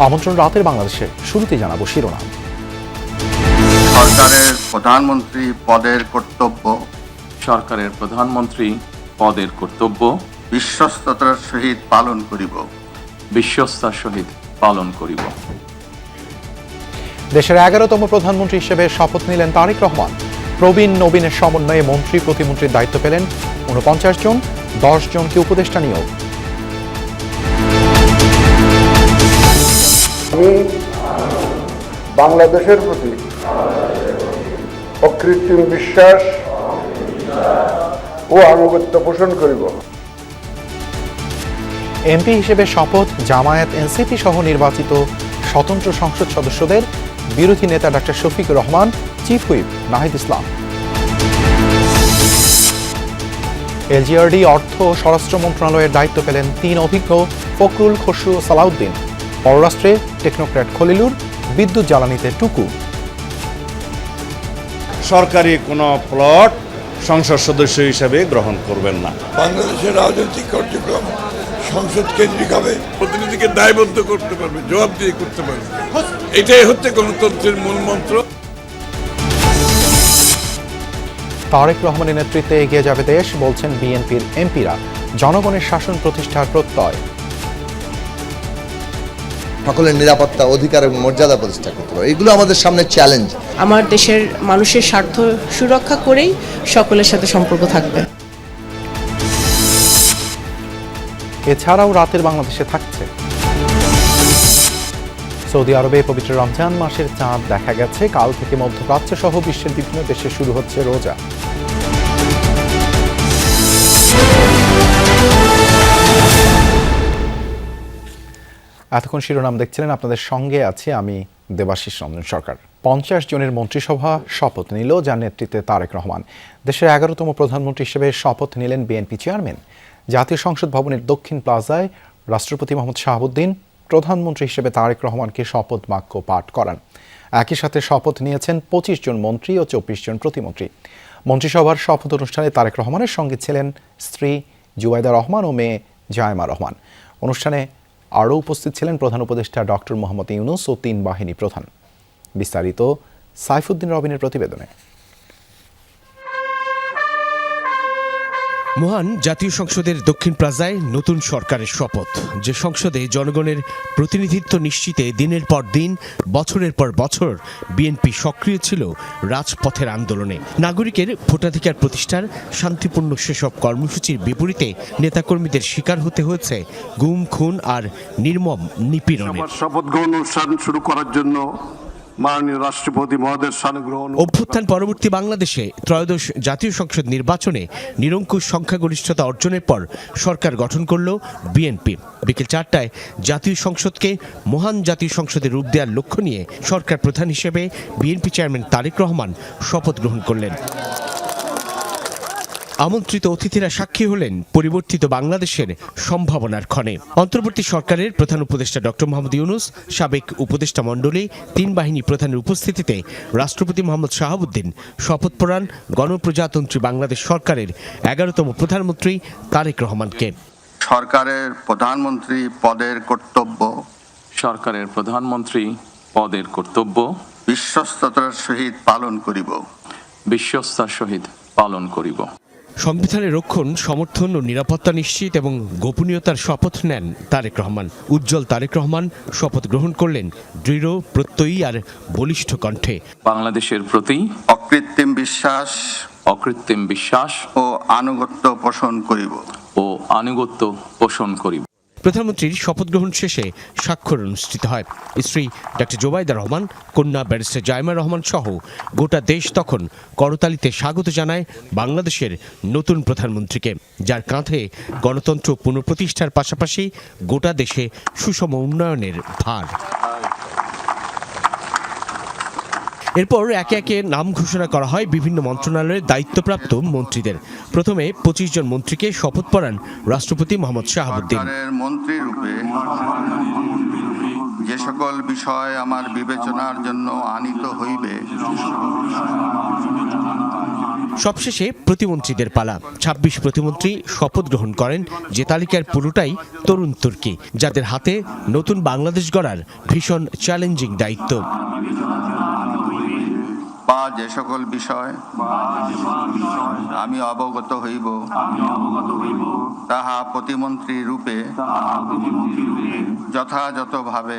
আমন্ত্রণ রাতের বাংলাদেশে। শুরুতে জানাবো শিরোনাম। সরকারের প্রধানমন্ত্রী পদের কর্তব্য সরকারের প্রধানমন্ত্রী পদের কর্তব্য বিশ্বস্ততার সহিত পালন করিব। বিশ্বস্তার সহিত পালন করিব। দেশের 11তম প্রধানমন্ত্রী হিসেবে শপথ নিলেন তারেক রহমান। প্রবীণ নবীনের সমন্বয়ে মন্ত্রী প্রতিমন্ত্রীর দায়িত্ব পেলেন ৪৯ জন, 10 জনকে উপদেষ্টা নিয়োগ। আমি বাংলাদেশের প্রতি অকৃত্রিম বিশ্বাস ও আনুগত্য পোষণ করিব। এমপি হিসেবে শপথ জামায়াত, এনসিপি সহ নির্বাচিত স্বতন্ত্র সংসদ সদস্যদের। বিরোধী নেতা doctor Shafiqur Rahman, chief whip Nahid Islam. LGRD অর্থ ও স্বরাষ্ট্র মন্ত্রণালয়ের দায়িত্ব পেলেন 3 অভিজ্ঞ ফখরুল, খসরু ও সালাউদ্দিন। পররাষ্ট্রে টেকনোক্র্যাট খলিলুর, বিদ্যুৎ জ্বালানিতে টুকু। সরকারি কোনো প্লট সংসদ সদস্য হিসেবে গ্রহণ করবেন না। বাংলাদেশের রাজনৈতিক কার্যক্রম সংসদ কেন্দ্রিক হবে। প্রতিনিধিকে দায়বদ্ধ করতে পারবে, জবাবদিহি করতে পারবে, এটাই হচ্ছে গণতন্ত্রের মূল মন্ত্র। তারেক রহমানের নেতৃত্বে এগিয়ে যাবে দেশ, বলছেন বিএনপির এমপিরা। জনগণের শাসন প্রতিষ্ঠার প্রত্যয়। সকলের নিরাপত্তা, অধিকার এবং মর্যাদা প্রতিষ্ঠা করতে পারে, এগুলো আমাদের সামনে চ্যালেঞ্জ। আমার দেশের মানুষের স্বার্থ সুরক্ষা করেই সকলের সাথে সম্পর্ক থাকবে। এছাড়াও রাতের বাংলাদেশে থাকছে। সৌদি আরবে পবিত্র রমজান মাসের চাঁদ দেখা গেছে। কাল থেকে মধ্যপ্রাচ্য সহ বিশ্বের বিভিন্ন দেশে শুরু হচ্ছে রোজা। এতক্ষণ শিরোনাম দেখছিলেন, আপনাদের সঙ্গে আছি আমি দেবাশিস রঞ্জন সরকার। 50 জনের মন্ত্রিসভা শপথ নিল, যার নেতৃত্বে তারেক রহমান। দেশের 11তম প্রধানমন্ত্রী হিসেবে শপথ নিলেন বিএনপি চেয়ারম্যান। জাতীয় সংসদ ভবনের দক্ষিণ প্লাজায় রাষ্ট্রপতি মোহাম্মদ শাহাবুদ্দিন প্রধানমন্ত্রী হিসেবে তারেক রহমানকে শপথ বাক্য পাঠ করান। একই সাথে শপথ নিয়েছেন 25 জন মন্ত্রী ও 24 জন প্রতিমন্ত্রী। মন্ত্রিসভার শপথ অনুষ্ঠানে তারেক রহমানের সঙ্গে ছিলেন স্ত্রী জুবাইদা রহমান ও মেয়ে জায়মা রহমান। অনুষ্ঠানে আরও উপস্থিত ছিলেন প্রধান উপদেষ্টা ডক্টর মোহাম্মদ ইউনূস ও 3 বাহিনী প্রধান। বিস্তারিত সাইফুদ্দিন রবিনের প্রতিবেদনে। মহান জাতীয় সংসদের দক্ষিণ প্লাজায় নতুন সরকারের শপথ, যে সংসদে জনগণের প্রতিনিধিত্ব নিশ্চিতে দিনের পর দিন, বছরের পর বছর বিএনপি সক্রিয় ছিল রাজপথের আন্দোলনে। নাগরিকের ভোটাধিকার প্রতিষ্ঠার শান্তিপূর্ণ সেসব কর্মসূচির বিপরীতে নেতাকর্মীদের শিকার হতে হয়েছে গুম, খুন আর নির্মম নিপীড়নে। শপথ গ্রহণ অনুষ্ঠান শুরু করার জন্য মাননীয় রাষ্ট্রপতি মহোদয়ের সানুগ্রহণ। অভ্যুত্থান পরবর্তী বাংলাদেশে ত্রয়োদশ জাতীয় সংসদ নির্বাচনে নিরঙ্কুশ সংখ্যাগরিষ্ঠতা অর্জনের পর সরকার গঠন করল বিএনপি। বিকেল 4টায় জাতীয় সংসদকে মহান জাতীয় সংসদের রূপ দেওয়ার লক্ষ্য নিয়ে সরকার প্রধান হিসেবে বিএনপি চেয়ারম্যান তারেক রহমান শপথ গ্রহণ করলেন। আমন্ত্রিত অতিথিরা সাক্ষী হলেন পরিবর্তিত বাংলাদেশের সম্ভাবনার ক্ষণে। অন্তর্বর্তী সরকারের প্রধান উপদেষ্টা ডক্টর মোহাম্মদ ইউনূস, সাবেক উপদেষ্টা মণ্ডলী, 3 বাহিনী প্রধানের উপস্থিতিতে রাষ্ট্রপতি মোহাম্মদ শাহাবুদ্দিন শপথ পড়ান গণপ্রজাতন্ত্রী বাংলাদেশ সরকারের 11তম প্রধানমন্ত্রী তারেক রহমানকে। সরকারের প্রধানমন্ত্রী পদের কর্তব্য সরকারের প্রধানমন্ত্রী পদের কর্তব্য বিশ্বস্ততার সহিত পালন করিব। বিশ্বস্তার সহিত পালন করিব। সংবিধানের রক্ষণ, সমর্থন ও নিরাপত্তা নিশ্চিত এবং গোপনীয়তার শপথ নেন তারেক রহমান। উজ্জ্বল তারেক রহমান শপথ গ্রহণ করলেন দৃঢ়, প্রত্যয়ী আর বলিষ্ঠ কণ্ঠে। বাংলাদেশের প্রতি অকৃত্রিম বিশ্বাস ও আনুগত্য পোষণ করিব। প্রধানমন্ত্রীর শপথ গ্রহণ শেষে স্বাক্ষর অনুষ্ঠিত হয়। স্ত্রী ডক্টর জুবাইদা রহমান, কন্যা ব্যারিস্টার জায়মা রহমান সহ গোটা দেশ তখন করতালিতে স্বাগত জানায় বাংলাদেশের নতুন প্রধানমন্ত্রীকে, যার কাঁধে গণতন্ত্র পুনঃপ্রতিষ্ঠার পাশাপাশি গোটা দেশে সুষম উন্নয়নের ভার। এরপর একে একে নাম ঘোষণা করা হয় বিভিন্ন মন্ত্রণালয়ের দায়িত্বপ্রাপ্ত মন্ত্রীদের। প্রথমে 25 জন মন্ত্রীকে শপথ পড়ান রাষ্ট্রপতি মোহাম্মদ শাহাবুদ্দিন। মন্ত্রীরূপে যে সকল বিষয় আমার বিবেচনার জন্য আনীত হইবে সবশেষে প্রতিমন্ত্রীদের পালা। ২৬ প্রতিমন্ত্রী শপথ গ্রহণ করেন, যে তালিকার পুরোটাই তরুণ তুর্কি, যাদের হাতে নতুন বাংলাদেশ গড়ার ভীষণ চ্যালেঞ্জিং দায়িত্ব। বা যে সকল বিষয় আমি অবগত হইব তাহা প্রতিমন্ত্রী রূপে যথাযথভাবে।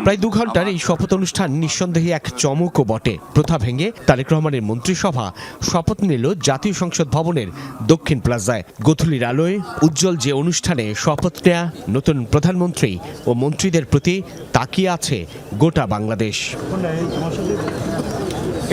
প্রায় ২ ঘন্টার এই শপথ অনুষ্ঠান নিঃসন্দেহে এক চমকও বটে। প্রথা ভেঙে তারেক রহমানের মন্ত্রিসভা শপথ নিল জাতীয় সংসদ ভবনের দক্ষিণ প্লাজায়। গোধূলির আলোয় উজ্জ্বল যে অনুষ্ঠানে শপথ নেয়া নতুন প্রধানমন্ত্রী ও মন্ত্রীদের প্রতি তাকিয়ে আছে গোটা বাংলাদেশ।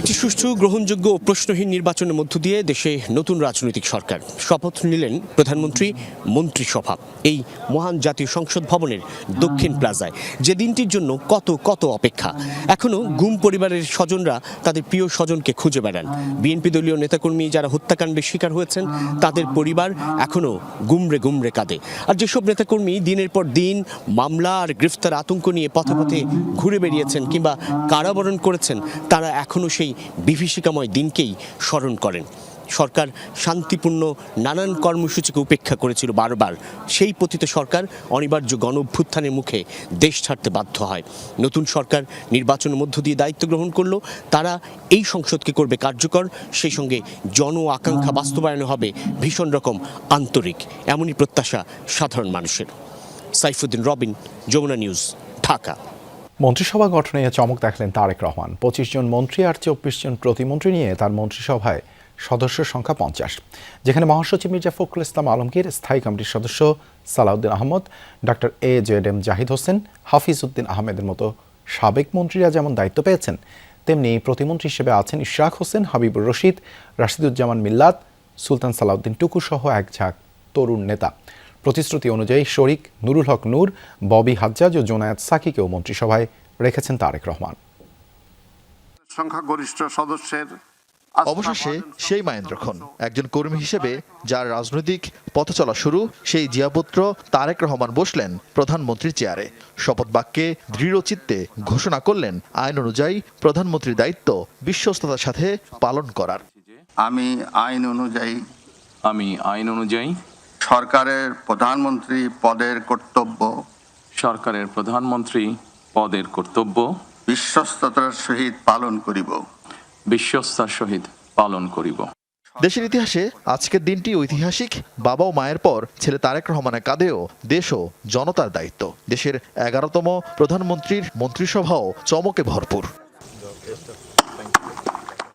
একটি সুষ্ঠু, গ্রহণযোগ্য ও প্রশ্নহীন নির্বাচনের মধ্য দিয়ে দেশে নতুন রাজনৈতিক সরকার শপথ নিলেন প্রধানমন্ত্রী, মন্ত্রিসভা এই মহান জাতীয় সংসদ ভবনের দক্ষিণ প্লাজায়। যে দিনটির জন্য কত কত অপেক্ষা। এখনও গুম পরিবারের স্বজনরা তাদের প্রিয় স্বজনকে খুঁজে বেড়ান। বিএনপি দলীয় নেতাকর্মী যারা হত্যাকাণ্ডের শিকার হয়েছেন, তাদের পরিবার এখনও গুমরে গুমরে কাঁদে। আর যেসব নেতাকর্মী দিনের পর দিন মামলা আর গ্রেফতার আতঙ্ক নিয়ে পথে পথে ঘুরে বেরিয়েছেন কিংবা কারাবরণ করেছেন, তারা এখনও সেই বিভীষিকাময় দিনকেই স্মরণ করেন। সরকার শান্তিপূর্ণ নানান কর্মসূচিকে উপেক্ষা করেছিল বারবার। সেই পতিত সরকার অনিবার্য গণ অভ্যুত্থানের মুখে দেশ ছাড়তে বাধ্য হয়। নতুন সরকার নির্বাচনের মধ্য দিয়ে দায়িত্ব গ্রহণ করলো। তারা এই সংসদকে করবে কার্যকর, সেই সঙ্গে জন আকাঙ্ক্ষা বাস্তবায়ন হবে ভীষণ রকম আন্তরিক। এমনই প্রত্যাশা সাধারণ মানুষের। সাইফুদ্দিন রবিন, যমুনা নিউজ, ঢাকা। মন্ত্রিসভা গঠনে চমক দেখালেন তারেক রহমান। ২৫ জন মন্ত্রী আর ২৪ জন প্রতিমন্ত্রী নিয়ে তার মন্ত্রিসভায় সদস্য সংখ্যা ৫০, যেখানে মহাসচিব মির্জা ফখরুল ইসলাম আলমগীর, স্থায়ী কমিটির সদস্য সালাউদ্দিন আহমদ, ডক্টর AJM জাহিদ হোসেন, হাফিজ উদ্দিন আহমেদের মতো সাবেক মন্ত্রীরা যেমন দায়িত্ব পেয়েছেন, তেমনি প্রতিমন্ত্রী হিসেবে আছেন ইশরাক হোসেন, হাবিবুর রশিদ, রাশিদুজ্জামান মিল্লাত, সুলতান সালাউদ্দিন টুকু সহ এক ঝাঁক তরুণ নেতা। প্রতিশ্রুতি অনুযায়ী শরীক, নুরুল হক নূর, ববি হাজ্জাজ ও জোনায়েদ সাকিকেও মন্ত্রিসভায় রেখেছেন তারেক রহমান। সংখ্যাগরিষ্ঠ সদস্যের অবশেষে সেই মাহেন্দ্র খন, একজন কর্মী হিসেবে যার রাজনৈতিক পথ চলা শুরু, সেই জিয়াপুত্র তারেক রহমান বসলেন প্রধানমন্ত্রীর চেয়ারে। শপথ বাক্যে দৃঢ় চিত্তে ঘোষণা করলেন আইন অনুযায়ী প্রধানমন্ত্রীর দায়িত্ব বিশ্বস্ততার সাথে পালন করার। আমি আইন অনুযায়ী সরকারের প্রধানমন্ত্রী পদের কর্তব্য বিশ্বস্ততার সহিত পালন করিব। দেশের ইতিহাসে আজকের দিনটি ঐতিহাসিক। বাবা ও মায়ের পর ছেলে তারেক রহমানের কাঁধেও দেশ ও জনতার দায়িত্ব। দেশের 11তম প্রধানমন্ত্রীর মন্ত্রিসভাও চমকে ভরপুর।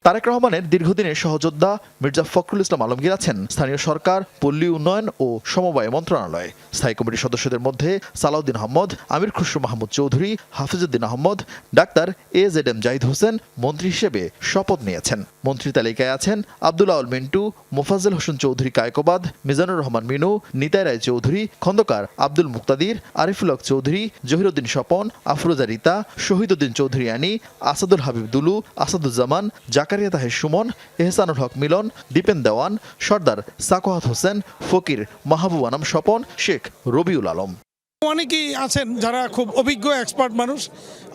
তারেক রহমানের দীর্ঘদিনের সহযোদ্ধা মির্জা ফখরুল ইসলাম আলমগীর আছেন স্থানীয় সরকার, পল্লী উন্নয়ন ও সমবায় মন্ত্রণালয়ে। স্থায়ী কমিটির সদস্যদের মধ্যে সালাউদ্দিন আহমদ, আমির খুসরু মাহমুদ চৌধুরী, হাফিজউদ্দিন আহমদ, ডাক্তার AJM জাহিদ হোসেন মন্ত্রী হিসেবে শপথ নিয়েছেন। মন্ত্রী তালিকায় আছেন আব্দুল আউল মিন্টু, মোফাজ্জল হোসেন চৌধুরী কায়কোবাদ, মিজানুর রহমান মিনু, নিতাই রায় চৌধুরী, খন্দকার আব্দুল মুক্তাদির, আরিফুল হক চৌধুরী, জহিরুদ্দিন স্বপন, আফরোজা রিতা, শহীদউদ্দিন চৌধুরী আনি, আসাদুল হাবিব দুলু, আসাদুজ্জামান, জাকারিয়া তাহের সুমন, এহসানুল হক মিলন, দীপেন দেওয়ান, সর্দার সাকোয়াত হোসেন, ফকির মাহবুব আনাম স্বপন, শেখ রবিউল আলম। অনেকেই আছেন যারা খুব অভিজ্ঞ এক্সপার্ট মানুষ।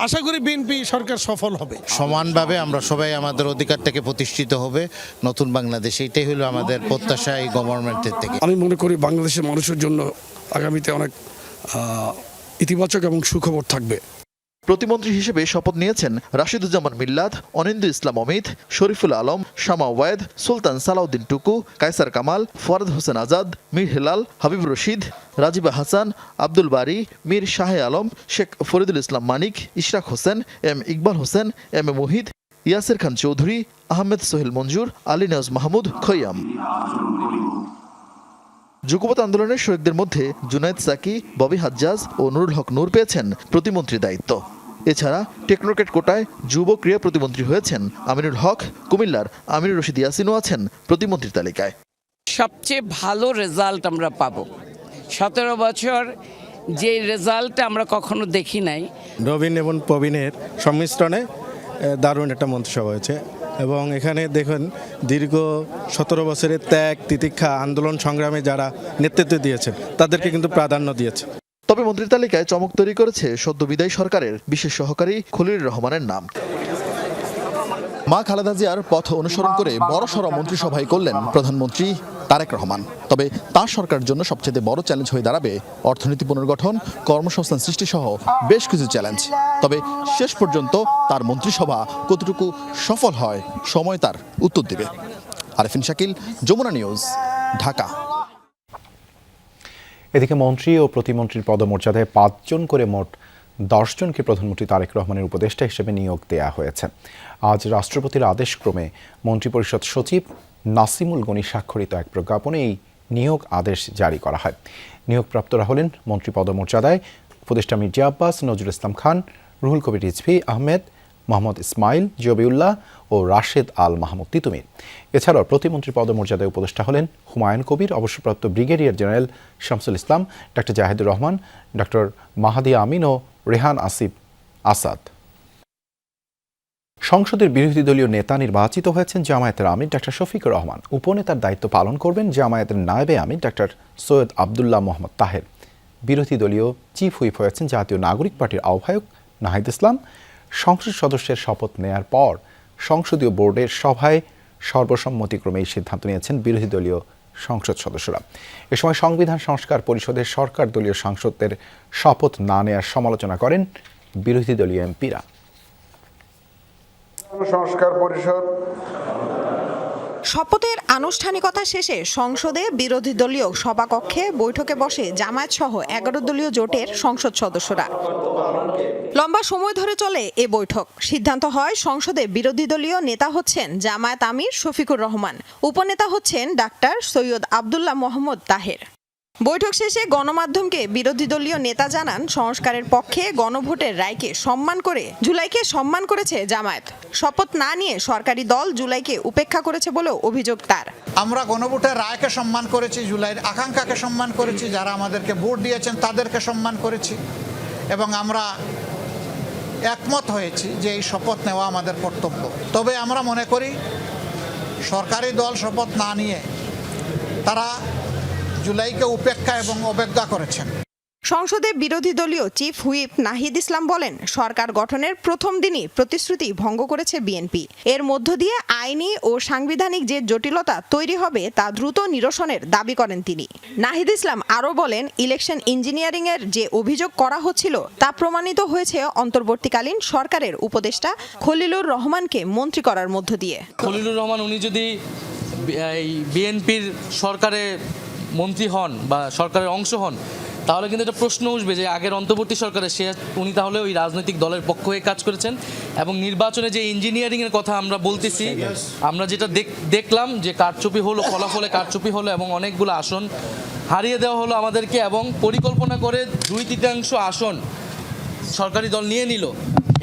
আশা করি বিএনপি সরকার সফল হবে। সমানভাবে আমরা সবাই আমাদের অধিকারটাকে প্রতিষ্ঠিত হবে নতুন বাংলাদেশ, এটাই হলো আমাদের প্রত্যাশা এই গভর্নমেন্টের থেকে। আমি মনে করি বাংলাদেশের মানুষের জন্য আগামীতে অনেক ইতিবাচক এবং সুখবর থাকবে। প্রতিমন্ত্রী হিসেবে শপথ নিয়েছেন রাশিদুজ্জামান মিল্লাত, অনিন্দু ইসলাম অমিত, শরীফুল আলম, শামা ওয়ায়েদ, সুলতান সালাউদ্দিন টুকু, কায়সার কামাল, ফরাদ হোসেন আজাদ, মীর হেলাল, হাবিব রশিদ, রাজিবা হাসান, আব্দুল বারি, মীর শাহে আলম, শেখ ফরিদুল ইসলাম মানিক, ইশরাক হোসেন, M ইকবাল হোসেন, M মুহিদ, ইয়াসির খান চৌধুরী, আহমেদ সোহেল মঞ্জুর, আলী নাজ মাহমুদ খৈয়াম। যুগপৎ আন্দোলনের শরিকদের মধ্যে জুনায়েদ সাকি, ববি হাজ্জাজ ও নুরুল হক নূর পেয়েছেন প্রতিমন্ত্রী দায়িত্ব। এছাড়া টেকনোক্রেট কোটায় যুব ক্রীড়া প্রতিমন্ত্রী হয়েছেন আমিনুল হক, কুমিল্লার আমিনুর রশিদ ইয়াসিনও আছেন প্রতিমন্ত্রীর তালিকায়। সবচেয়ে ভালো রেজাল্ট আমরা পাবো। 17 বছর যে রেজাল্ট আমরা কখনো দেখি নাই। নবীন এবং প্রবীণের সংমিশ্রণে দারুণ একটা মন্ত্রিসভা হয়েছে এবং এখানে দেখুন দীর্ঘ 17 বছরের ত্যাগ, তিতিক্ষা, আন্দোলন সংগ্রামে যারা নেতৃত্ব দিয়েছেন তাদেরকে কিন্তু প্রাধান্য দিয়েছে। তবে মন্ত্রীর তালিকায় চমক তৈরি করেছে সদ্য বিদায়ী সরকারের বিশেষ সহকারী খলিলুর রহমানের নাম। মা খালেদা জিয়ার পথ অনুসরণ করে বড়সড় মন্ত্রিসভায় করলেন প্রধানমন্ত্রী তারেক রহমান। তবে তার সরকারের জন্য সবচেয়ে বড় চ্যালেঞ্জ হয়ে দাঁড়াবে অর্থনীতি পুনর্গঠন, কর্মসংস্থান সৃষ্টি সহ বেশ কিছু চ্যালেঞ্জ। তবে শেষ পর্যন্ত তার মন্ত্রিসভা কতটুকু সফল হয় সময় তার উত্তর দেবে। আরেফিন শাকিল, যমুনা নিউজ, ঢাকা। এদিকে মন্ত্রী ও প্রতিমন্ত্রীর পদমর্যাদায় 5 জন করে মোট 10 জনকে প্রধানমন্ত্রী তারেক রহমানের উপদেষ্টা হিসেবে নিয়োগ দেয়া হয়েছে। আজ রাষ্ট্রপতির আদেশক্রমে মন্ত্রিপরিষদ সচিব নাসিমুল গনি স্বাক্ষরিত এক প্রজ্ঞাপনে এই নিয়োগ আদেশ জারি করা হয়। নিয়োগপ্রাপ্তরা হলেন মন্ত্রী পদমর্যাদায় উপদেষ্টা মির্জা আব্বাস, নজরুল ইসলাম খান, রুহুল কবির রিজভী আহমেদ, মোহাম্মদ ইসমাইল, জবিউল্লাহ ও রাশেদ আল মাহমুদ তিতুমির। এছাড়াও প্রতিমন্ত্রী পদমর্যাদায় উপদেষ্টা হলেন হুমায়ুন কবির, অবসরপ্রাপ্ত brigadier general Shamsul Islam, doctor Zahidur Rahman, doctor মাহাদি আমিন ও রেহান আসিফ আসাদ। সংসদের বিরোধী দলীয় নেতা নির্বাচিত হয়েছেন জামায়াতের আমির ডক্টর শফিকুর রহমান। উপনেতার দায়িত্ব পালন করবেন জামায়াতের নায়েবে আমির ডক্টর সৈয়দ আবদুল্লাহ মোহাম্মদ তাহের। বিরোধী দলীয় চিফ হুইপ হয়েছেন জাতীয় নাগরিক পার্টির আহ্বায়ক নাহিদ ইসলাম। সংসদ সদস্যের শপথ নেয়ার পর সংসদীয় বোর্ডের সভায় সর্বসম্মতিক্রমে এই সিদ্ধান্ত নিয়েছেন বিরোধী দলীয় সংসদ সদস্যরা। এ সময় সংবিধান সংস্কার পরিষদের সরকার দলীয় সাংসদদের শপথ না নেয়ার সমালোচনা করেন বিরোধী দলীয় এমপিরা। সংস্কার পরিষদ শপথের আনুষ্ঠানিকতা শেষে সংসদে বিরোধী দলীয় সভাকক্ষে বৈঠকে বসে জামায়াত সহ 11 দলীয় জোটের সংসদ সদস্যরা। লম্বা সময় ধরে চলে এ বৈঠক। সিদ্ধান্ত হয় সংসদে বিরোধী দলীয় নেতা হচ্ছেন জামায়াত আমির শফিকুর রহমান, উপনেতা হচ্ছেন ডাক্তার সৈয়দ আবদুল্লাহ মোহাম্মদ তাহের। বৈঠক শেষে গণমাধ্যমকে বিরোধী দলীয় নেতা জানান, সংস্কারের পক্ষে গণভোটের রায়কে সম্মান করে জুলাইকে সম্মান করেছে জামায়াত। শপথ না নিয়ে সরকারি দল জুলাইকে উপেক্ষা করেছে বলেও অভিযোগ তার। আমরা গণভোটের রায়কে সম্মান করেছি, জুলাইয়ের আকাঙ্ক্ষাকে সম্মান করেছি, যারা আমাদেরকে ভোট দিয়েছেন তাদেরকে সম্মান করেছি এবং আমরা একমত হয়েছি যে এই শপথ নেওয়া আমাদের কর্তব্য। তবে আমরা মনে করি সরকারি দল শপথ না নিয়ে তারা জুলাইকে উপেক্ষা এবং অবজ্ঞা করেছেন। সংসদে বিরোধী দলীয় চিফ হুইপ নাহিদ ইসলাম বলেন, সরকার গঠনের প্রথম দিনই প্রতিশ্রুতি ভঙ্গ করেছে বিএনপি। এর মধ্য দিয়ে আইনি ও সাংবিধানিক যে জটিলতা তৈরি হবে তা দ্রুত নিরসনের দাবি করেন তিনি। নাহিদ ইসলাম আরও বলেন, ইলেকশন ইঞ্জিনিয়ারিং এর যে অভিযোগ করা হচ্ছিল তা প্রমাণিত হয়েছে অন্তর্বর্তীকালীন সরকারের উপদেষ্টা খলিলুর রহমানকে মন্ত্রী করার মধ্য দিয়ে। খলিলুর রহমান উনি যদি বিএনপির সরকারে মন্ত্রী হন বা সরকারের অংশ হন, তাহলে কিন্তু একটা প্রশ্ন উঠবে যে আগের অন্তর্বর্তী সরকারে উনি তাহলে ওই রাজনৈতিক দলের পক্ষ হয়ে কাজ করেছেন। এবং নির্বাচনে যে ইঞ্জিনিয়ারিংয়ের কথা আমরা বলতেছি, আমরা যেটা দেখলাম যে কারচুপি হলো, ফলাফলে কারচুপি হলো এবং অনেকগুলো আসন হারিয়ে দেওয়া হলো আমাদেরকে, এবং পরিকল্পনা করে 2/3 আসন সরকারি দল নিয়ে নিল।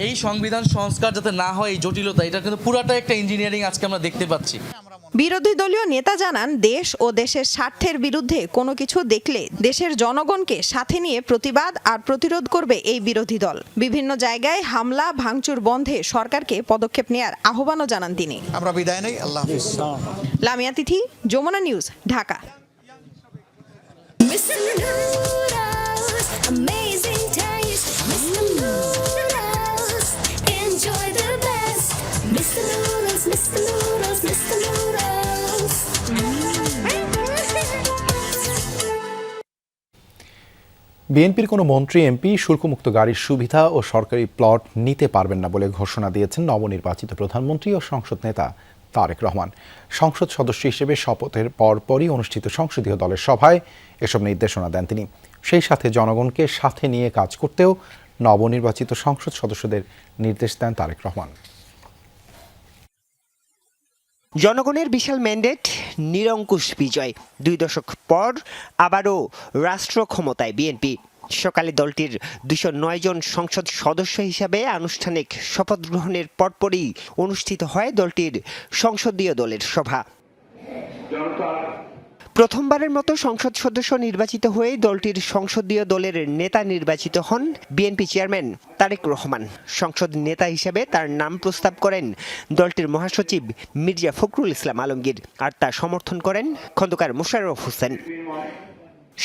এই সংবিধান সংস্কার যাতে না হয়, এই জটিলতা, এটা কিন্তু পুরাটা একটা ইঞ্জিনিয়ারিং আজকে আমরা দেখতে পাচ্ছি। বিরোধী দলীয় নেতা জানান, দেশ ও দেশের স্বার্থের বিরুদ্ধে কোনো কিছু দেখলে দেশের জনগণকে সাথে নিয়ে প্রতিবাদ আর প্রতিরোধ করবে এই বিরোধী দল। বিভিন্ন জায়গায় হামলা ভাঙচুর বন্ধে সরকারকে পদক্ষেপ নেয়ার আহ্বানও জানান তিনি। আমরা বিদায় নেই। আল্লাহ হাফেজ। লামিয়া তিথি, যমুনা নিউজ, ঢাকা। বিএনপির কোনো মন্ত্রী এমপি শুল্কমুক্ত গাড়ির সুবিধা ও সরকারি প্লট নিতে পারবেন না বলে ঘোষণা দিয়েছেন নবনির্বাচিত প্রধানমন্ত্রী ও সংসদ নেতা তারেক রহমান। সংসদ সদস্য হিসেবে শপথের পরপরই অনুষ্ঠিত সংসদীয় দলের সভায় এসব নির্দেশনা দেন তিনি। সেই সাথে জনগণকে সাথে নিয়ে কাজ করতেও নবনির্বাচিত সংসদ সদস্যদের নির্দেশ দেন তারেক রহমান। জনগণের বিশাল ম্যান্ডেট, নিরঙ্কুশ বিজয়। 2 দশক পর আবারও রাষ্ট্র ক্ষমতায় বিএনপি। সকালে দলটির 209 জন সংসদ সদস্য হিসাবে আনুষ্ঠানিক শপথ গ্রহণের পরপরই অনুষ্ঠিত হয় দলটির সংসদীয় দলের সভা। প্রথমবারের মতো সংসদ সদস্য নির্বাচিত হয়ে দলটির সংসদীয় দলের নেতা নির্বাচিত হন বিএনপি চেয়ারম্যান তারেক রহমান। সংসদ নেতা হিসেবে তার নাম প্রস্তাব করেন দলটির মহাসচিব মির্জা ফখরুল ইসলাম আলমগীর, আর তা সমর্থন করেন খন্দকার মোশাররফ হোসেন।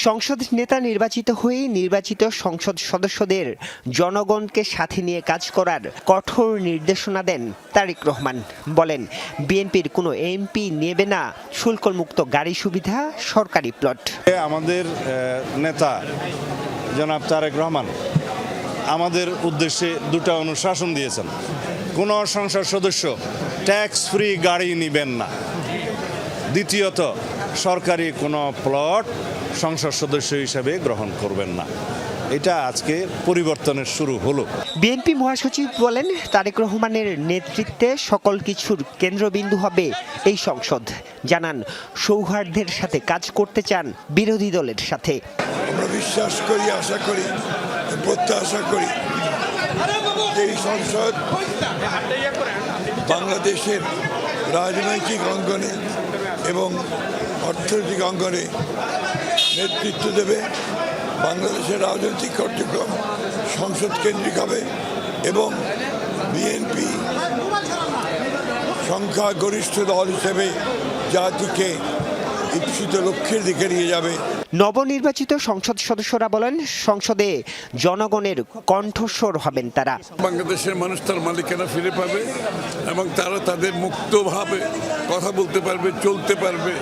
সংসদ নেতা নির্বাচিত হয়ে নির্বাচিত সংসদ সদস্যদের জনগণকে সাথে নিয়ে কাজ করার কঠোর নির্দেশনা দেন তারেক রহমান। বলেন, বিএনপির কোনো এমপি নেবে না শুল্কমুক্ত গাড়ি সুবিধা, সরকারি প্লট। আমাদের নেতা জনাব তারেক রহমান আমাদের উদ্দেশ্যে দুটো অনুশাসন দিয়েছেন। কোনো সংসদ সদস্য ট্যাক্স ফ্রি গাড়ি নেবেন না। দ্বিতীয়ত, সরকারি কোনো প্লট সংসদ সদস্য হিসেবে গ্রহণ করবেন না। এটা আজকে পরিবর্তনের শুরু হলো। বিএনপি মহাসচিব বলেন, তারেক রহমানের নেতৃত্বে সকল কিছুর কেন্দ্রবিন্দু হবে এই সংসদ। জানান, সৌহার্দ্যের সাথে কাজ করতে চান বিরোধী দলের সাথে। আমরা বিশ্বাস করি, আশা করি, প্রত্যাশা করি এই সংসদ বাংলাদেশের রাজনৈতিক অঙ্গনে এবং অর্থনৈতিক অঙ্গনে নেতৃত্ব দেবে। বাংলাদেশের রাজনৈতিক কার্যক্রম সংসদ কেন্দ্রিক হবে এবং বিএনপি সংখ্যাগরিষ্ঠ দল হিসেবে জাতিকে ইপ্সিত লক্ষ্যের দিকে নিয়ে যাবে। নবনির্বাচিত সংসদ সদস্যরা বলেন, সংসদে জনগণের কণ্ঠস্বর হবেন তারা। বাংলাদেশের মানুষ তার মালিকানা ফিরে পাবে এবং তারা তাদের মুক্তভাবে কথা বলতে পারবে, চলতে পারবে,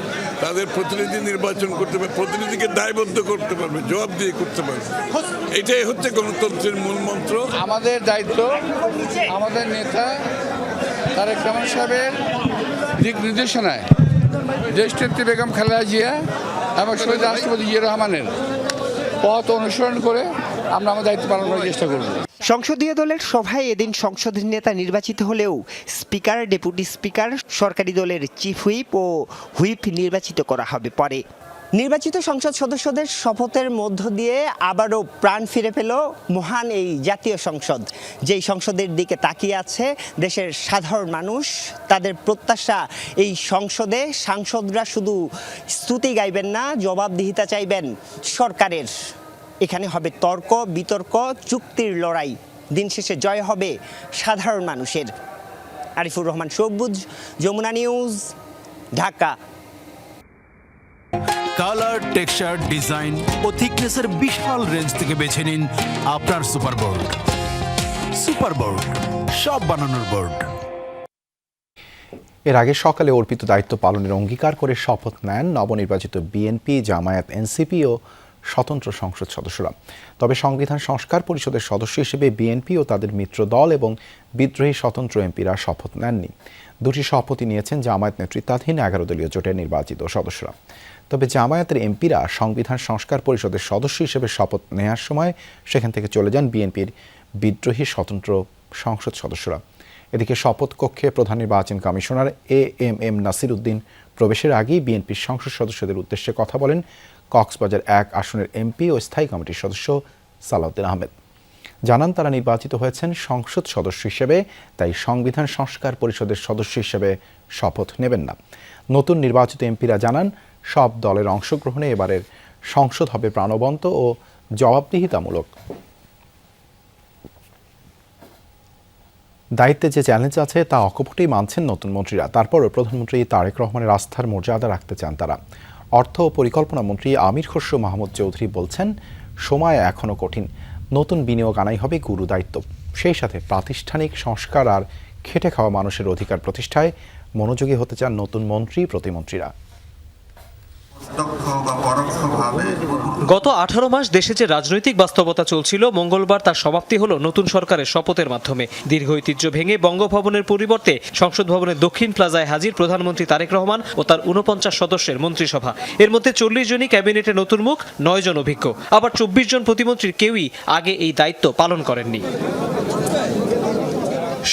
তাদের প্রতিনিধি নির্বাচন করতে পারবে, প্রতিনিধিকে দায়বদ্ধ করতে পারবে, জবাব দিয়ে করতে পারবে। এটাই হচ্ছে গণতন্ত্রের মূল মন্ত্র। আমাদের দায়িত্ব আমাদের নেতা তারেক রহমান সাহেবের দিক নির্দেশনায় দেশনেত্রী বেগম খালেদা জিয়া এবং শহীদ রাষ্ট্রপতি জিয়া রহমানের পথ অনুসরণ করে আমরা আমাদের দায়িত্ব পালন করার চেষ্টা করব। সংসদীয় দলের সভায় এদিন সংসদ নেতা নির্বাচিত হলেও স্পিকার, ডেপুটি স্পিকার, সরকারি দলের চিফ হুইপ ও হুইপ নির্বাচিত করা হবে পরে। নির্বাচিত সংসদ সদস্যদের শপথের মধ্য দিয়ে আবারও প্রাণ ফিরে পেল মহান এই জাতীয় সংসদ। যেই সংসদের দিকে তাকিয়ে আছে দেশের সাধারণ মানুষ। তাদের প্রত্যাশা, এই সংসদে সাংসদরা শুধু স্তুতি গাইবেন না, জবাবদিহিতা চাইবেন সরকারের। এখানে হবে তর্ক বিতর্ক, চুক্তির লড়াই। দিন শেষে জয় হবে সাধারণ মানুষের। Arifur Rahman Sabuj, Jamuna news, Dhaka. Colour, texture, design ও থিকনেসের বিশাল রেঞ্জ থেকে বেছে নিন আপনার সুপারবোর্ড। সুপারবোর্ড, সব বানানোর বোর্ড। এর আগে সকালে অর্পিত দায়িত্ব পালনের অঙ্গীকার করে শপথ নেন নবনির্বাচিত বিএনপি, জামায়াত, এনসিপি ও স্বতন্ত্র সংসদ সদস্যরা। তবে সংবিধান সংস্কার পরিষদের সদস্য হিসেবে বিএনপি ও তাদের মিত্র দল এবং বিদ্রোহী স্বতন্ত্র এমপিরা শপথ নেননি। দুটি শপথই নিয়েছেন জামায়াত নেতৃত্বাধীন 11 দলীয় জোটের নির্বাচিত সদস্যরা। তবে জামায়াতের এমপিরা সংবিধান সংস্কার পরিষদের সদস্য হিসেবে শপথ নেওয়ার সময় সেখান থেকে চলে যান বিএনপির বিদ্রোহী স্বতন্ত্র সংসদ সদস্যরা। এদিকে শপথ কক্ষে প্রধান নির্বাচন কমিশনার এএমএম নাসির উদ্দিন প্রবেশের আগেই বিএনপির সংসদ সদস্যদের উদ্দেশ্যে কথা বলেন কক্সবাজার 1 আসনের এমপি ও স্থায়ী কমিটির সদস্য সালাউদ্দিন আহমেদ। জানান, তারা নির্বাচিত হয়েছেন সংসদ সদস্য হিসেবে, তাই সংবিধান সংস্কার পরিষদের সদস্য হিসেবে শপথ নেবেন না। নতুন নির্বাচিত এমপিরা জানান, সব দলের অংশগ্রহণে এবারের সংসদ হবে প্রাণবন্ত ও জবাবদিহিতামূলক। দায়িত্বে যে চ্যালেঞ্জ আছে তা অকপটেই মানছেন নতুন মন্ত্রীরা। তারপরও প্রধানমন্ত্রী তারেক রহমানের আস্থার মর্যাদা রাখতে চান তারা। অর্থ ও পরিকল্পনা মন্ত্রী আমির খসরু মাহমুদ চৌধুরী বলছেন, সময় এখনও কঠিন, নতুন বিনিয়োগ আনাই হবে গুরু দায়িত্ব। সেই সাথে প্রাতিষ্ঠানিক সংস্কার আর খেটে খাওয়া মানুষের অধিকার প্রতিষ্ঠায় মনোযোগী হতে চান নতুন মন্ত্রী প্রতিমন্ত্রীরা। গত 18 মাস দেশে যে রাজনৈতিক বাস্তবতা চলছিল, মঙ্গলবার তার সমাপ্তি হলো নতুন সরকারের শপথের মাধ্যমে। দীর্ঘ ঐতিহ্য ভেঙে বঙ্গভবনের পরিবর্তে সংসদ ভবনের দক্ষিণ প্লাজায় হাজির প্রধানমন্ত্রী তারেক রহমান ও তার 49 সদস্যের মন্ত্রিসভা। এর মধ্যে 40 জনই ক্যাবিনেটে নতুন মুখ, 9 জন অভিজ্ঞ। আবার 24 জন প্রতিমন্ত্রীর কেউই আগে এই দায়িত্ব পালন করেননি।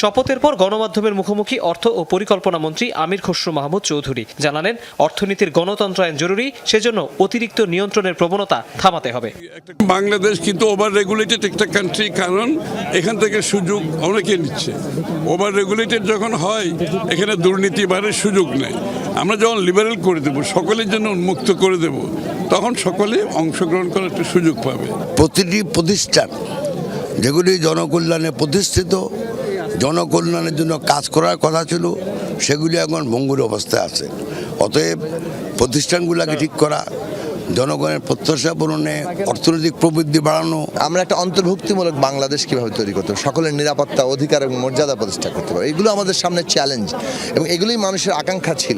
শপথের পর গণমাধ্যমের মুখোমুখি অর্থ ও পরিকল্পনা মন্ত্রী আমির খসরু মাহমুদ চৌধুরী জানালেন, অর্থনীতির গণতন্ত্রায়ন জরুরি, সেজন্য অতিরিক্ত নিয়ন্ত্রণের প্রবণতা থামাতে হবে। বাংলাদেশ কিন্তু ওভার রেগুলেটেড একটা কান্ট্রি, কারণ এখান থেকে সুযোগ অনেকে নিচ্ছে। ওভার রেগুলেটেড যখন হয় এখানে দুর্নীতি বাড়ার সুযোগ নেই। আমরা যখন লিবারেল করে দেব, সকলের জন্য উন্মুক্ত করে দেব, তখন সকলে অংশগ্রহণ করার একটা সুযোগ পাবে। প্রতিটি প্রতিষ্ঠান যেগুলি জনকল্যাণে প্রতিষ্ঠিত, জনকল্যাণের জন্য কাজ করার কথা ছিল, সেগুলি এখন ভঙ্গুর অবস্থায় আছে। অতএব প্রতিষ্ঠানগুলোকে ঠিক করা, জনগণের প্রত্যাশা পূরণে, অর্থনৈতিক প্রবৃদ্ধি বাড়ানো। আমরা একটা অন্তর্ভুক্তিমূলক বাংলাদেশ কিভাবে তৈরি করতে হবে, সকলের নিরাপত্তা, অধিকার এবং মর্যাদা প্রতিষ্ঠা করতে হবে, এগুলো আমাদের সামনে চ্যালেঞ্জ এবং এগুলোই মানুষের আকাঙ্ক্ষা ছিল।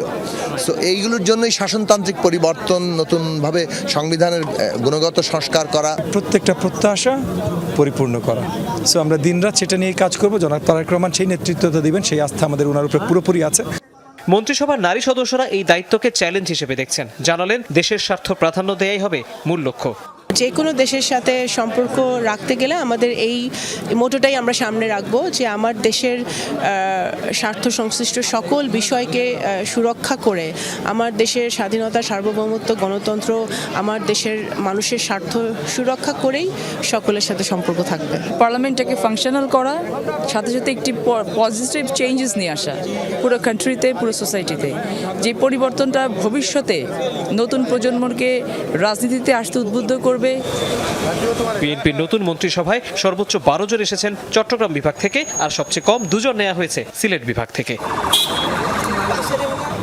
সো এইগুলোর জন্যই শাসনতান্ত্রিক পরিবর্তন, নতুনভাবে সংবিধানের গুণগত সংস্কার করা, প্রত্যেকটা প্রত্যাশা পরিপূর্ণ করা। সো আমরা দিনরাত সেটা নিয়ে কাজ করব। জনাব তারেক রহমান সেই নেতৃত্বটা দিবেন, সেই আস্থা আমাদের ওনার উপরে পুরোপুরি আছে। মন্ত্রিসভার নারী সদস্যরা এই দায়িত্বকে চ্যালেঞ্জ হিসেবে দেখছেন, জানালেন দেশের স্বার্থ প্রাধান্য দেয়াই হবে মূল লক্ষ্য। যে কোনো দেশের সাথে সম্পর্ক রাখতে গেলে আমাদের এই মোটোটাই আমরা সামনে রাখবো যে আমার দেশের স্বার্থ সংশ্লিষ্ট সকল বিষয়কে সুরক্ষা করে আমার দেশের স্বাধীনতা, সার্বভৌমত্ব, গণতন্ত্র, আমার দেশের মানুষের স্বার্থ সুরক্ষা করেই সকলের সাথে সম্পর্ক থাকবে। পার্লামেন্টটাকে ফাংশনাল করা, সাথে সাথে একটি পজিটিভ চেঞ্জেস নিয়ে আসা পুরো কান্ট্রিতে, পুরো সোসাইটিতে, যে পরিবর্তনটা ভবিষ্যতে নতুন প্রজন্মকে রাজনীতিতে আসতে উদ্বুদ্ধ করবে। বিএনপির নতুন মন্ত্রিসভায় সর্বোচ্চ 12 জন এসেছেন চট্টগ্রাম বিভাগ থেকে, আর সবচেয়ে কম 2 জন নেওয়া হয়েছে সিলেট বিভাগ থেকে।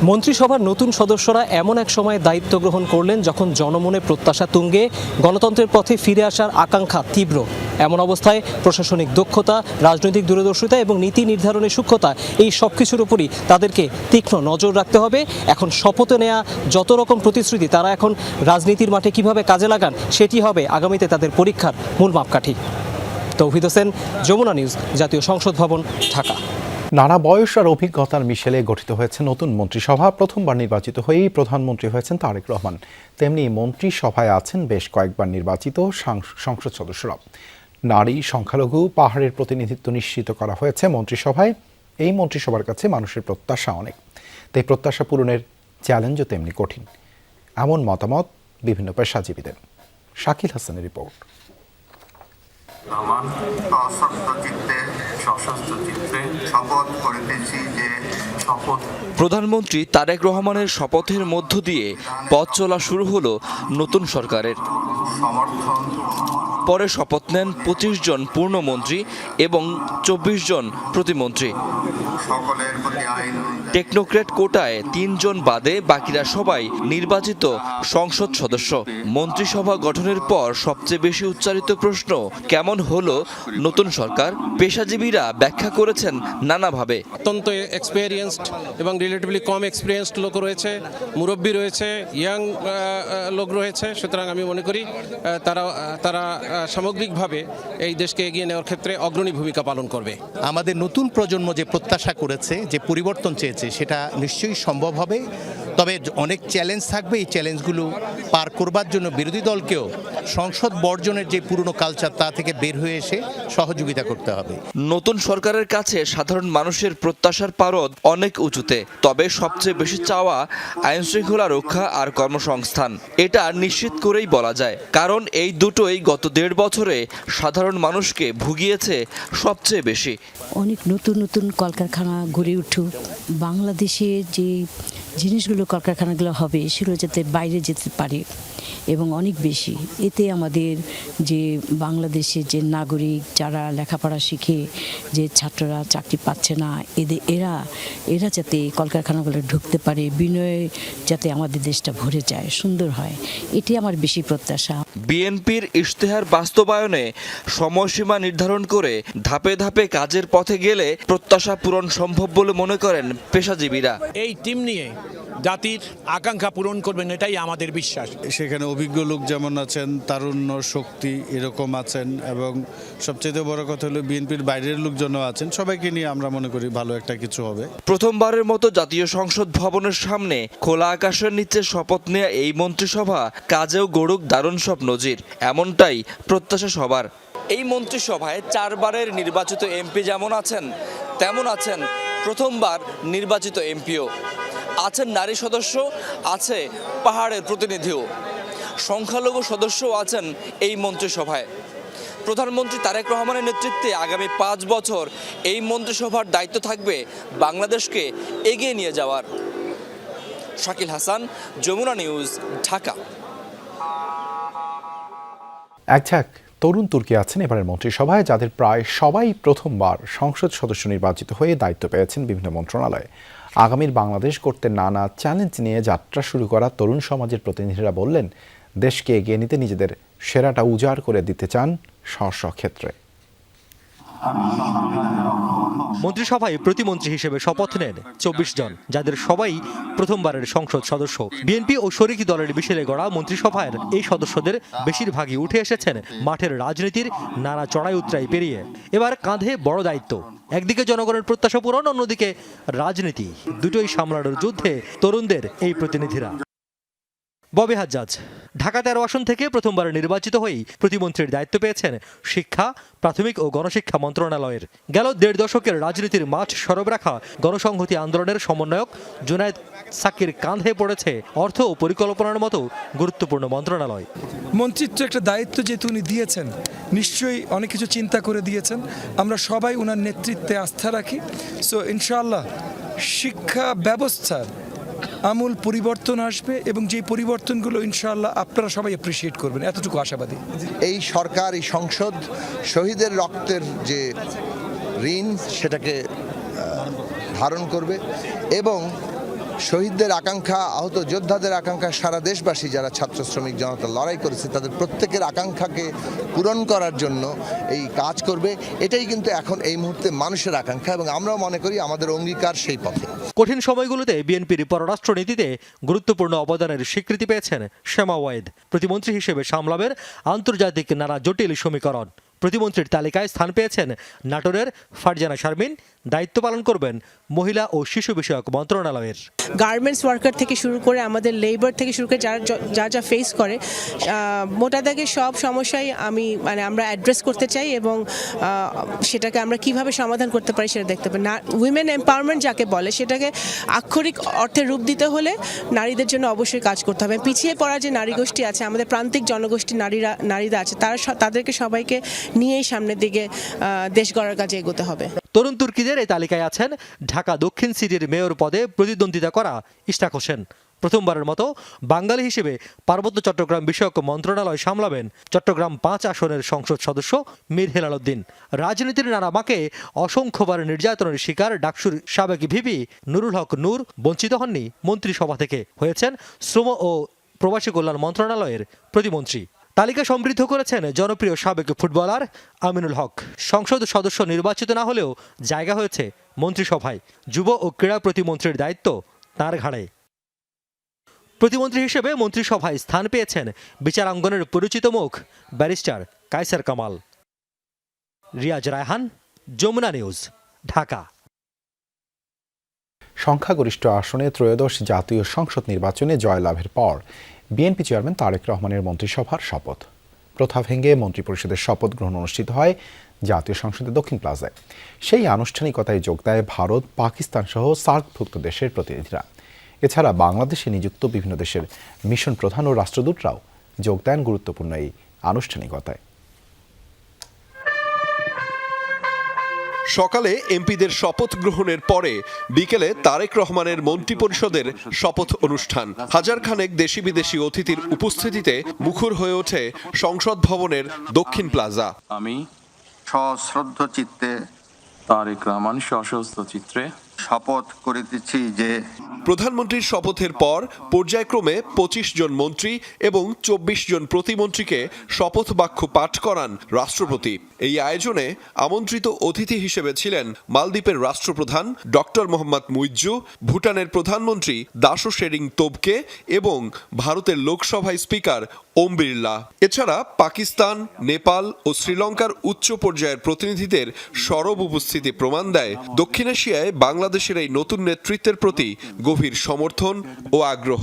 মন্ত্রিসভার নতুন সদস্যরা এমন এক সময়ে দায়িত্ব গ্রহণ করলেন যখন জনমনে প্রত্যাশা তুঙ্গে, গণতন্ত্রের পথে ফিরে আসার আকাঙ্ক্ষা তীব্র। এমন অবস্থায় প্রশাসনিক দক্ষতা, রাজনৈতিক দূরদর্শিতা এবং নীতি নির্ধারণের সূক্ষ্মতা, এই সব কিছুর উপরই তাদেরকে তীক্ষ্ণ নজর রাখতে হবে। এখন শপথে নেওয়া যত রকম প্রতিশ্রুতি তারা এখন রাজনীতির মাঠে কিভাবে কাজে লাগান, সেটি হবে আগামীতে তাদের পরীক্ষার মূল মাপকাঠি। তৌহিদ হোসেন, যমুনা নিউজ, জাতীয় সংসদ ভবন, ঢাকা। নানা বয়স আর অভিজ্ঞতার মিশেলে গঠিত হয়েছে নতুন মন্ত্রিসভা। প্রথমবার নির্বাচিত হয়েই প্রধানমন্ত্রী হয়েছেন তারেক রহমান। তেমনি মন্ত্রিসভায় আছেন বেশ কয়েকবার নির্বাচিত সংসদ সদস্যরা। নারী, সংখ্যালঘু, পাহাড়ের প্রতিনিধিত্ব নিশ্চিত করা হয়েছে মন্ত্রিসভায়। এই মন্ত্রিসভার কাছে মানুষের প্রত্যাশা অনেক, তাই প্রত্যাশা পূরণের চ্যালেঞ্জও তেমনি কঠিন, এমন মতামত বিভিন্ন পেশাজীবীদের। শাকিল হাসানের রিপোর্ট। প্রধানমন্ত্রী তারেক রহমানের শপথের মধ্য দিয়ে পথ চলা শুরু হলো নতুন সরকারের। পরে শপথ নেন 25 জন পূর্ণমন্ত্রী এবং 24 জন প্রতিমন্ত্রী। টেকনোক্র্যাট কোটায় 3 জন বাদে বাকিরা সবাই নির্বাচিত সংসদ সদস্য। মন্ত্রিসভা গঠনের পর সবচেয়ে বেশি উচ্চারিত প্রশ্ন, কেমন হলো নতুন সরকার? পেশাজীবীরা ব্যাখ্যা করেছেন নানাভাবে। অত্যন্ত এক্সপেরিয়েন্সড এবং রিলেটিভলি কম এক্সপিরিয়েন্সড লোক রয়েছে, মুরব্বী রয়েছে, ইয়াং লোক রয়েছে। সুতরাং আমি মনে করি তারা সামগ্রিকভাবে এই দেশকে এগিয়ে নেওয়ার ক্ষেত্রে অগ্রণী ভূমিকা পালন করবে। আমাদের নতুন প্রজন্ম যে প্রত্যাশা করেছে, যে পরিবর্তন চেয়েছে, সেটা নিশ্চয়ই সম্ভব হবে। তবে অনেক চ্যালেঞ্জ থাকবে। এই চ্যালেঞ্জগুলো পার করবার জন্য বিরোধী দলকেও সংসদ বর্জনের যে পুরনো কালচার, তা থেকে বের হয়ে এসে সহযোগিতা করতে হবে। নতুন সরকারের কাছে সাধারণ মানুষের প্রত্যাশার পারদ অনেক উঁচুতে। তবে সবচেয়ে বেশি চাওয়া আইন শৃঙ্খলা রক্ষা আর কর্মসংস্থান। এটা নিশ্চিত করেই বলা যায়, কারণ এই দুটোই গত 1.5 বছরে সাধারণ মানুষকে ভুগিয়েছে সবচেয়ে বেশি। অনেক নতুন নতুন কলকারখানা গড়ে উঠুক, বাংলাদেশে যে জিনিসগুলো কলকারখানাগুলো হবে সেগুলো যাতে বাইরে যেতে পারে এবং অনেক বেশি। এতে আমাদের যে বাংলাদেশের যে নাগরিক যারা লেখাপড়া শিখে যে ছাত্ররা চাকরি পাচ্ছে না, এরা যাতে কলকারখানাগুলো ঢুকতে পারে, বিনয়ে যাতে আমাদের দেশটা ভরে যায়, সুন্দর হয়, এটি আমার বেশি প্রত্যাশা। বিএনপির ইশতেহার বাস্তবায়নে সময়সীমা নির্ধারণ করে ধাপে ধাপে কাজের পথে গেলে প্রত্যাশা পূরণ সম্ভব বলে মনে করেন পেশাজীবীরা। এই টিম নিয়ে জাতির আকাঙ্ক্ষা পূরণ করবেন, এটাই আমাদের বিশ্বাস। সেখানে অভিজ্ঞ লোক যেমন আছেন, তারুণ্য শক্তি এরকম আছেন, এবং সবচেয়ে বড় কথা হলো বিএনপির বাইরের লোকজনও আছেন। সবাইকে নিয়ে আমরা মনে করি ভালো একটা কিছু হবে। প্রথমবারের মতো জাতীয় সংসদ ভবনের সামনে খোলা আকাশের নিচে শপথ নেয়া এই মন্ত্রিসভা কাজেও গড়ুক দারুণ সব নজির, এমনটাই প্রত্যাশা সবার। এই মন্ত্রিসভায় 4 বারের নির্বাচিত এমপি যেমন আছেন, তেমন আছেন প্রথমবার নির্বাচিত এমপিও। আছেন নারী সদস্য, আছে পাহাড়ের প্রতিনিধিও, সংখ্যালঘু সদস্যও আছেন এই মন্ত্রিসভায়। প্রধানমন্ত্রী তারেক রহমানের নেতৃত্বে আগামী 5 বছর এই মন্ত্রিসভার দায়িত্ব থাকবে বাংলাদেশকে এগিয়ে নিয়ে যাওয়ার। শাকিল হাসান, যমুনা নিউজ, ঢাকা। এক তরুণ তুর্কি আছেন এবারের মন্ত্রিসভায়, যাদের প্রায় সবাই প্রথমবার সংসদ সদস্য নির্বাচিত হয়ে দায়িত্ব পেয়েছেন বিভিন্ন মন্ত্রণালয়ে। আগামীর বাংলাদেশ করতে নানা চ্যালেঞ্জ নিয়ে যাত্রা শুরু করা তরুণ সমাজের প্রতিনিধিরা বললেন, দেশকে এগিয়ে নিতে নিজেদের সেরাটা উজাড় করে দিতে চান স্ব ক্ষেত্রে। মন্ত্রিসভায় প্রতিমন্ত্রী হিসেবে শপথ নেন ২৪ জন, যাদের সবাই প্রথমবারের সংসদ সদস্য। বিএনপি ও শরিকি দলের মিশেলে গড়া মন্ত্রিসভার এই সদস্যদের বেশিরভাগই উঠে এসেছেন মাঠের রাজনীতির নানা চড়াই উতরাই পেরিয়ে। এবার কাঁধে বড় দায়িত্ব, একদিকে জনগণের প্রত্যাশা পূরণ, অন্যদিকে রাজনীতি। দুটোই সামলানোর যুদ্ধে তরুণদের এই প্রতিনিধিরা। ববি হাজ্জাজ ঢাকা ১৩ আসন থেকে প্রথমবার নির্বাচিত হয়েই প্রতিমন্ত্রীর দায়িত্ব পেয়েছেন শিক্ষা, প্রাথমিক ও গণশিক্ষা মন্ত্রণালয়ের। গেল ১.৫ দশকের রাজনীতির মাঠ সরব রাখা গণসংহতি আন্দোলনের সমন্বয়ক জুনায়েদ সাকির কাঁধে পড়েছে অর্থ ও পরিকল্পনার মতো গুরুত্বপূর্ণ মন্ত্রণালয়। মন্ত্রিত্ব একটা দায়িত্ব যেহেতু উনি দিয়েছেন, নিশ্চয়ই অনেক কিছু চিন্তা করে দিয়েছেন। আমরা সবাই ওনার নেতৃত্বে আস্থা রাখি। সো ইনশাআল্লাহ শিক্ষা ব্যবস্থার আমূল পরিবর্তন আসবে এবং যে পরিবর্তনগুলো ইনশাআল্লাহ আপনারা সবাই অ্যাপ্রিসিয়েট করবেন, এতটুকু আশাবাদী। এই সরকার, এই সংসদ শহীদের রক্তের যে ঋণ সেটাকে ধারণ করবে এবং শহীদদের আকাঙ্ক্ষা, আহত যোদ্ধাদের আকাঙ্ক্ষা, সারা দেশবাসী যারা ছাত্র শ্রমিক জনতা লড়াই করেছে তাদের প্রত্যেকের আকাঙ্ক্ষাকে পূরণ করার জন্য এই কাজ করবে। এটাই কিন্তু এখন এই মুহূর্তে মানুষের আকাঙ্ক্ষা এবং আমরাও মনে করি আমাদের অঙ্গীকার সেই পথে। কঠিন সময়গুলোতে বিএনপির পররাষ্ট্রনীতিতে গুরুত্বপূর্ণ অবদানের স্বীকৃতি পেয়েছেন শেমা ওয়াহিদ। প্রতিমন্ত্রী হিসেবে সামলাবেন আন্তর্জাতিক নানা জটিল সমীকরণ। প্রতিমন্ত্রীর তালিকায় স্থান পেয়েছেন নাটোরের ফারজানা শারমিন। দায়িত্ব পালন করবেন মহিলা ও শিশু বিষয়ক মন্ত্রণালয়ের। গার্মেন্টস ওয়ার্কার থেকে শুরু করে আমাদের লেবার থেকে শুরু করে যা ফেস করে মোটা দাগে সব সমস্যাই আমরা অ্যাড্রেস করতে চাই এবং সেটাকে আমরা কিভাবে সমাধান করতে পারি সেটা দেখতে পাই। উইমেন এম্পাওয়ারমেন্ট যাকে বলে সেটাকে আক্ষরিক অর্থে রূপ দিতে হলে নারীদের জন্য অবশ্যই কাজ করতে হবে। পিছিয়ে পড়া যে নারী গোষ্ঠী আছে, আমাদের প্রান্তিক জনগোষ্ঠী নারীরা আছে, তাদেরকে সবাইকে নিয়েই সামনের দিকে দেশ গড়ার কাজে এগোতে হবে। তরুণ তুর্কিদের এই তালিকায় আছেন ঢাকা দক্ষিণ সিটির মেয়র পদে প্রতিদ্বন্দ্বিতা করা ইশতাক হোসেন। প্রথমবারের মতো বাঙালি হিসেবে পার্বত্য চট্টগ্রাম বিষয়ক মন্ত্রণালয় সামলাবেন চট্টগ্রাম ৫ আসনের সংসদ সদস্য মীর হেলাল উদ্দিন। রাজনীতির নানা বাঁকে অসংখ্যবার নির্যাতনের শিকার ডাকসুর সাবেক ভিপি নুরুল হক নূর বঞ্চিত হননি মন্ত্রিসভা থেকে, হয়েছেন শ্রম ও প্রবাসী কল্যাণ মন্ত্রণালয়ের প্রতিমন্ত্রী। তালিকা সমৃদ্ধ করেছেন জনপ্রিয় সাবেক ফুটবলার আমিনুল হক। সংসদ সদস্য নির্বাচিত না হলেও জায়গা হয়েছে মন্ত্রিসভায়। যুব ও ক্রীড়া প্রতিমন্ত্রীর দায়িত্ব তাঁর ঘাড়ে। প্রতিমন্ত্রী হিসেবে মন্ত্রিসভায় স্থান পেয়েছেন বিচারাঙ্গনের পরিচিত মুখ ব্যারিস্টার কায়সার কামাল। রিয়াজ রায়হান, যমুনা নিউজ, ঢাকা। সংখ্যাগরিষ্ঠ আসনে ত্রয়োদশ জাতীয় সংসদ নির্বাচনে জয়লাভের পর বিএনপি চেয়ারম্যান তারেক রহমানের মন্ত্রিসভার শপথ। প্রথা ভেঙে মন্ত্রিপরিষদের শপথ গ্রহণ অনুষ্ঠিত হয় জাতীয় সংসদের দক্ষিণ প্লাজায়। সেই আনুষ্ঠানিকতায় যোগ দেয় ভারত, পাকিস্তান সহ সার্কভুক্ত দেশের প্রতিনিধিরা। এছাড়া বাংলাদেশে নিযুক্ত বিভিন্ন দেশের মিশন প্রধান ও রাষ্ট্রদূতরাও যোগ দেন গুরুত্বপূর্ণ এই আনুষ্ঠানিকতায়। সকালে এমপিদের শপথ গ্রহণের পরে বিকেলে তারেক রহমানের মন্ত্রিপরিষদের শপথ অনুষ্ঠান। হাজার খানেক দেশি বিদেশি অতিথির উপস্থিতিতে মুখর হয়ে ওঠে সংসদ ভবনের দক্ষিণ প্লাজা। আমি সশ্রদ্ধ চিত্তে তারেক রহমান সশস্ত্র চিত্রে শপথ করিতেছি যে প্রধানমন্ত্রীর শপথের পর পর্যায়ক্রমে ২৫ জন মন্ত্রী এবং ২৪ জন প্রতিমন্ত্রীকে শপথ বাক্য পাঠ করান রাষ্ট্রপতি। এই আয়োজনে আমন্ত্রিত অতিথি হিসেবে ছিলেন মালদ্বীপের রাষ্ট্রপ্রধান ডক্টর মোহাম্মদ মুইজ্জু, ভুটানের প্রধানমন্ত্রী দাশো শেরিং তোবকে এবং ভারতের লোকসভায় স্পিকার ওম বিড়লা। এছাড়া পাকিস্তান, নেপাল ও শ্রীলঙ্কার উচ্চ পর্যায়ের প্রতিনিধিদের সরব উপস্থিতি প্রমাণ দেয় দক্ষিণ এশিয়ায় বাংলাদেশের এই নতুন নেতৃত্বের প্রতি গভীর সমর্থন ও আগ্রহ।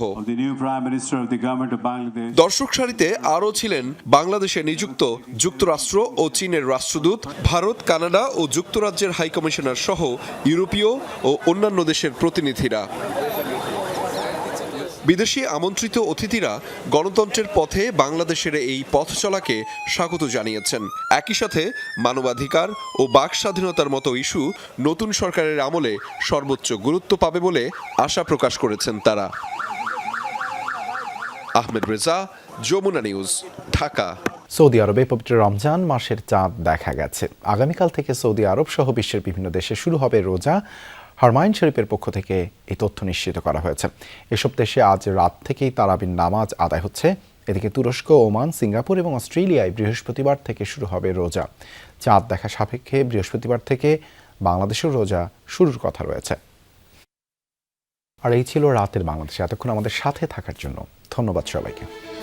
দর্শক সারিতে আরও ছিলেন বাংলাদেশে নিযুক্ত যুক্তরাষ্ট্র ও চীনের রাষ্ট্রদূত, ভারত, কানাডা ও যুক্তরাজ্যের হাইকমিশনার সহ ইউরোপীয় ও অন্যান্য দেশের প্রতিনিধিরা। বিদেশি আমন্ত্রিত অতিথিরা গণতন্ত্রের পথে বাংলাদেশের এই পথ চলাকে স্বাগত জানিয়েছেন। একই সাথে মানবাধিকার ও বাক স্বাধীনতার মতো ইস্যু নতুন সরকারের আমলে সর্বোচ্চ গুরুত্ব পাবে বলে আশা প্রকাশ করেছেন তারা। আহমেদ রেজা, যমুনা নিউজ, ঢাকা। সৌদি আরবে পবিত্র রমজান মাসের চাঁদ দেখা গেছে। আগামীকাল থেকে সৌদি আরব সহ বিশ্বের বিভিন্ন দেশে শুরু হবে রোজা। হারমাইন শরীফের পক্ষ থেকে এই তথ্য নিশ্চিত করা হয়েছে। এসব দেশে আজ রাত থেকেই তারাবির নামাজ আদায় হচ্ছে। এদিকে তুরস্ক, ওমান, সিঙ্গাপুর এবং অস্ট্রেলিয়ায় বৃহস্পতিবার থেকে শুরু হবে রোজা। চাঁদ দেখা সাপেক্ষে বৃহস্পতিবার থেকে বাংলাদেশেও রোজা শুরুর কথা রয়েছে। আর এই ছিল রাতের বাংলাদেশে। এতক্ষণ আমাদের সাথে থাকার জন্য ধন্যবাদ সবাইকে।